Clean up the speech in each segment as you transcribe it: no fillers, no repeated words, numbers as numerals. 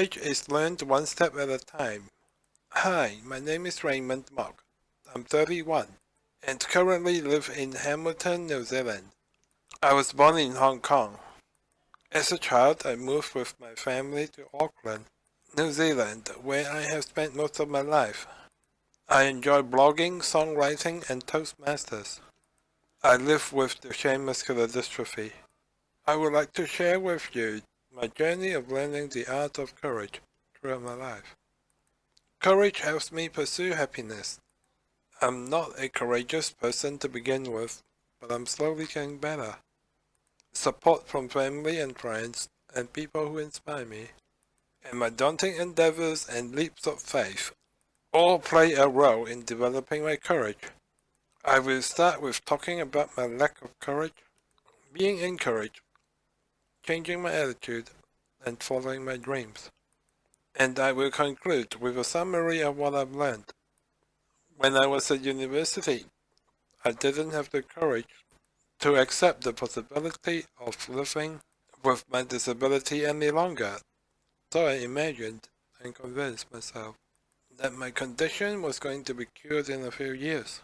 Courage is learned one step at a time. Hi, my name is Raymond Mok. I'm 31 and currently live in Hamilton, New Zealand. I was born in Hong Kong. As a child, I moved with my family to Auckland, New Zealand, where I have spent most of my life. I enjoy blogging, songwriting, and Toastmasters. I live with Duchenne muscular dystrophy. I would like to share with you my journey of learning the art of courage throughout my life. Courage helps me pursue happiness. I'm not a courageous person to begin with, but I'm slowly getting better. Support from family and friends and people who inspire me, and my daunting endeavors and leaps of faith all play a role in developing my courage. I will start with talking about my lack of courage, being encouraged, changing my attitude, and following my dreams. And I will conclude with a summary of what I've learned. When I was at university, I didn't have the courage to accept the possibility of living with my disability any longer, so I imagined and convinced myself that my condition was going to be cured in a few years.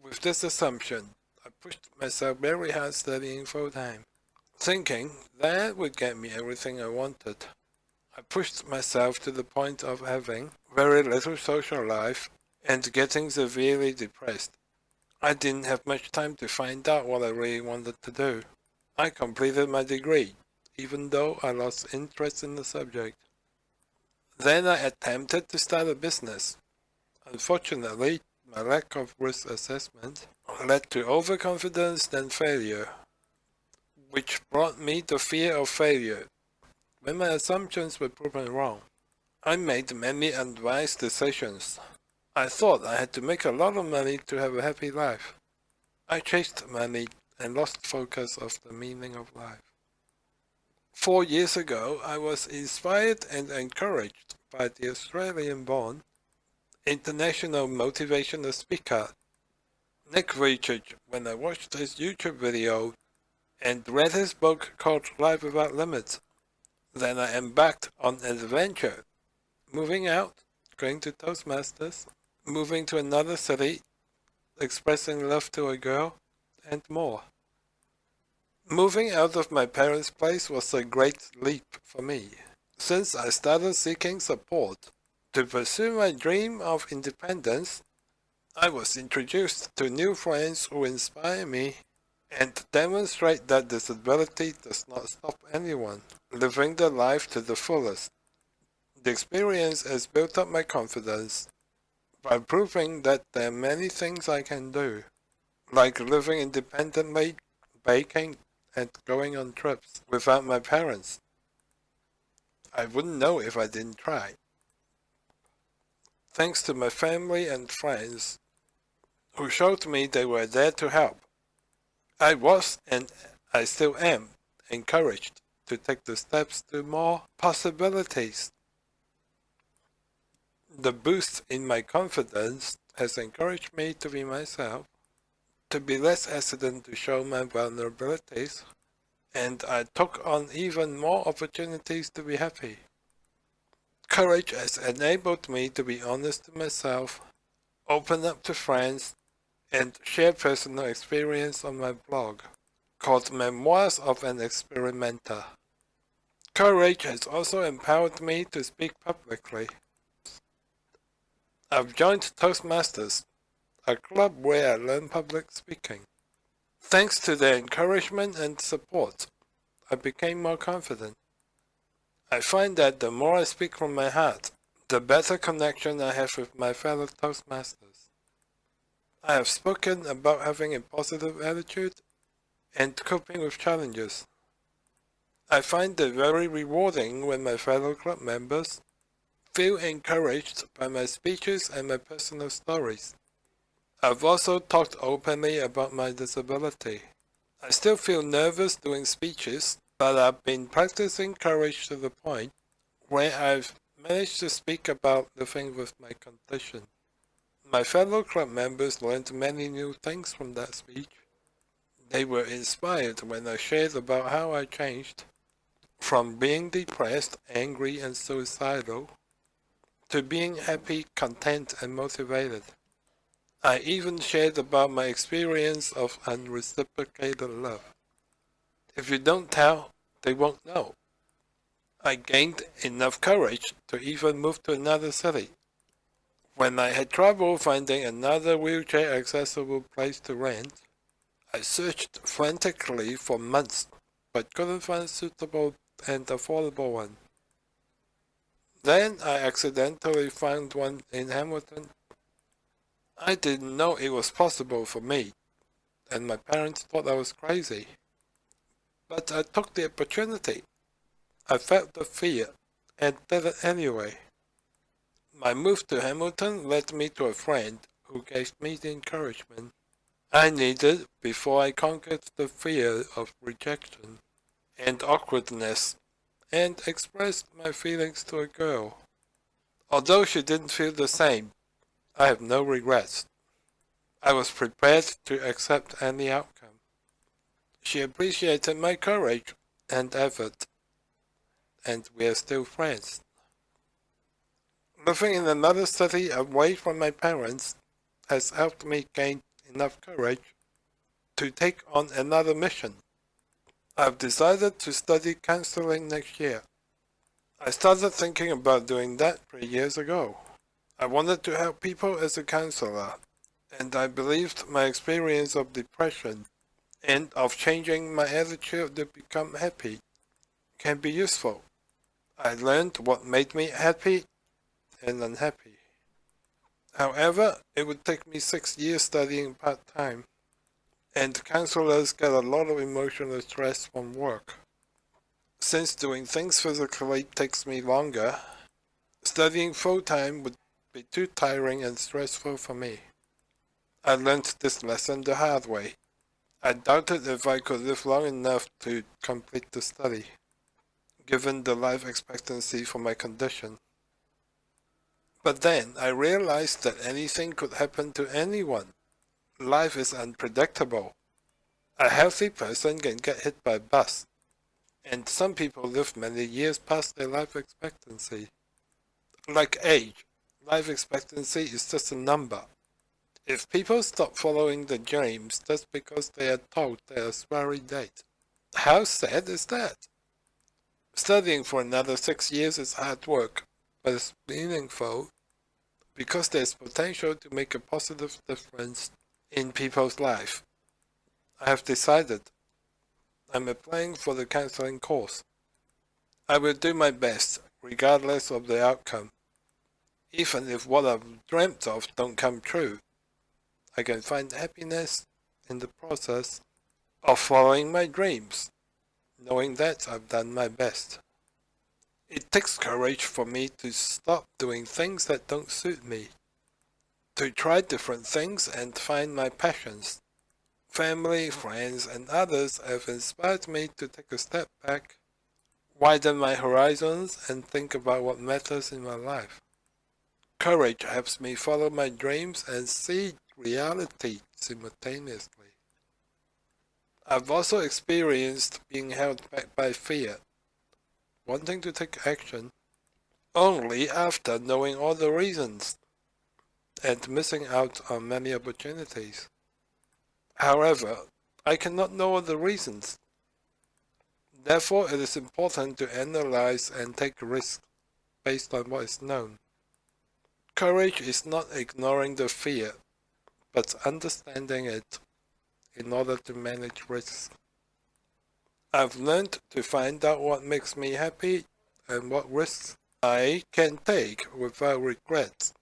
With this assumption, I pushed myself very hard studying full-time, thinking that would get me everything I wanted. I pushed myself to the point of having very little social life and getting severely depressed. I didn't have much time to find out what I really wanted to do. I completed my degree, even though I lost interest in the subject. Then I attempted to start a business. Unfortunately, my lack of risk assessment led to overconfidence and failure, which brought me the fear of failure. When my assumptions were proven wrong, I made many unwise decisions. I thought I had to make a lot of money to have a happy life. I chased money and lost focus of the meaning of life. 4 years ago, I was inspired and encouraged by the Australian-born international motivational speaker Nick Vujicic when I watched his YouTube video and read his book called Life Without Limits. Then I embarked on an adventure, moving out, going to Toastmasters, moving to another city, expressing love to a girl, and more. Moving out of my parents' place was a great leap for me, since I started seeking support to pursue my dream of independence. I was introduced to new friends who inspire me and demonstrate that disability does not stop anyone living their life to the fullest. The experience has built up my confidence by proving that there are many things I can do, like living independently, baking, and going on trips without my parents. I wouldn't know if I didn't try. Thanks to my family and friends who showed me they were there to help, I was, and I still am, encouraged to take the steps to more possibilities. The boost in my confidence has encouraged me to be myself, to be less hesitant to show my vulnerabilities, and I took on even more opportunities to be happy. Courage has enabled me to be honest to myself, open up to friends, and share personal experience on my blog, called Memoirs of an Experimenter. Courage has also empowered me to speak publicly. I've joined Toastmasters, a club where I learn public speaking. Thanks to their encouragement and support, I became more confident. I find that the more I speak from my heart, the better connection I have with my fellow Toastmasters. I have spoken about having a positive attitude and coping with challenges. I find it very rewarding when my fellow club members feel encouraged by my speeches and my personal stories. I've also talked openly about my disability. I still feel nervous doing speeches, but I've been practicing courage to the point where I've managed to speak about living with my condition. My fellow club members learned many new things from that speech. They were inspired when I shared about how I changed From being depressed, angry, and suicidal, to being happy, content, and motivated. I even shared about my experience of unreciprocated love. If you don't tell, they won't know. I gained enough courage to even move to another city. When I had trouble finding another wheelchair-accessible place to rent, I searched frantically for months, but couldn't find a suitable and affordable one. Then I accidentally found one in Hamilton. I didn't know it was possible for me, and my parents thought I was crazy. But I took the opportunity. I felt the fear, and did it anyway. My move to Hamilton led me to a friend who gave me the encouragement I needed before I conquered the fear of rejection and awkwardness and expressed my feelings to a girl. Although she didn't feel the same, I have no regrets. I was prepared to accept any outcome. She appreciated my courage and effort, and we are still friends. Living in another city away from my parents has helped me gain enough courage to take on another mission. I've decided to study counseling next year. I started thinking about doing that 3 years ago. I wanted to help people as a counselor, and I believed my experience of depression and of changing my attitude to become happy can be useful. I learned what made me happy and unhappy. However, it would take me 6 years studying part-time, and counselors get a lot of emotional stress from work. Since doing things physically takes me longer, studying full-time would be too tiring and stressful for me. I learned this lesson the hard way. I doubted if I could live long enough to complete the study, given the life expectancy for my condition. But then I realized that anything could happen to anyone. Life is unpredictable. A healthy person can get hit by a bus, and some people live many years past their life expectancy. Like age, life expectancy is just a number. If people stop following their dreams, that's because they are told their expiry date. How sad is that? Studying for another 6 years is hard work, but it's meaningful because there's potential to make a positive difference in people's life. I have decided I'm applying for the counseling course. I will do my best, regardless of the outcome. Even if what I've dreamt of don't come true, I can find happiness in the process of following my dreams, knowing that I've done my best. It takes courage for me to stop doing things that don't suit me, to try different things and find my passions. Family, friends, and others have inspired me to take a step back, widen my horizons, and think about what matters in my life. Courage helps me follow my dreams and see reality simultaneously. I've also experienced being held back by fear, wanting to take action only after knowing all the reasons and missing out on many opportunities. However, I cannot know all the reasons. Therefore, it is important to analyze and take risks based on what is known. Courage is not ignoring the fear, but understanding it in order to manage risks. I've learned to find out what makes me happy and what risks I can take without regrets,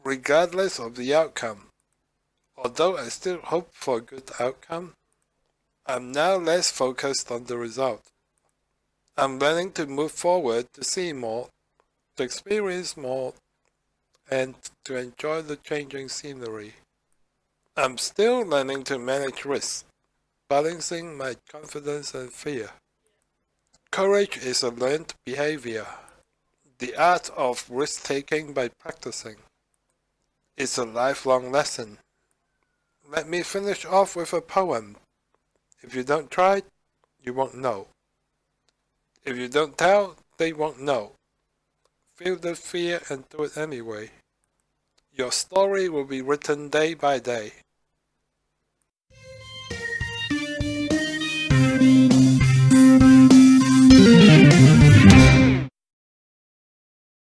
regardless of the outcome. Although I still hope for a good outcome, I'm now less focused on the result. I'm learning to move forward to see more, to experience more, and to enjoy the changing scenery. I'm still learning to manage risks, balancing my confidence and fear. Courage is a learned behavior, the art of risk-taking by practicing. It's a lifelong lesson. Let me finish off with a poem. If you don't try, you won't know. If you don't tell, they won't know. Feel the fear and do it anyway. Your story will be written day by day.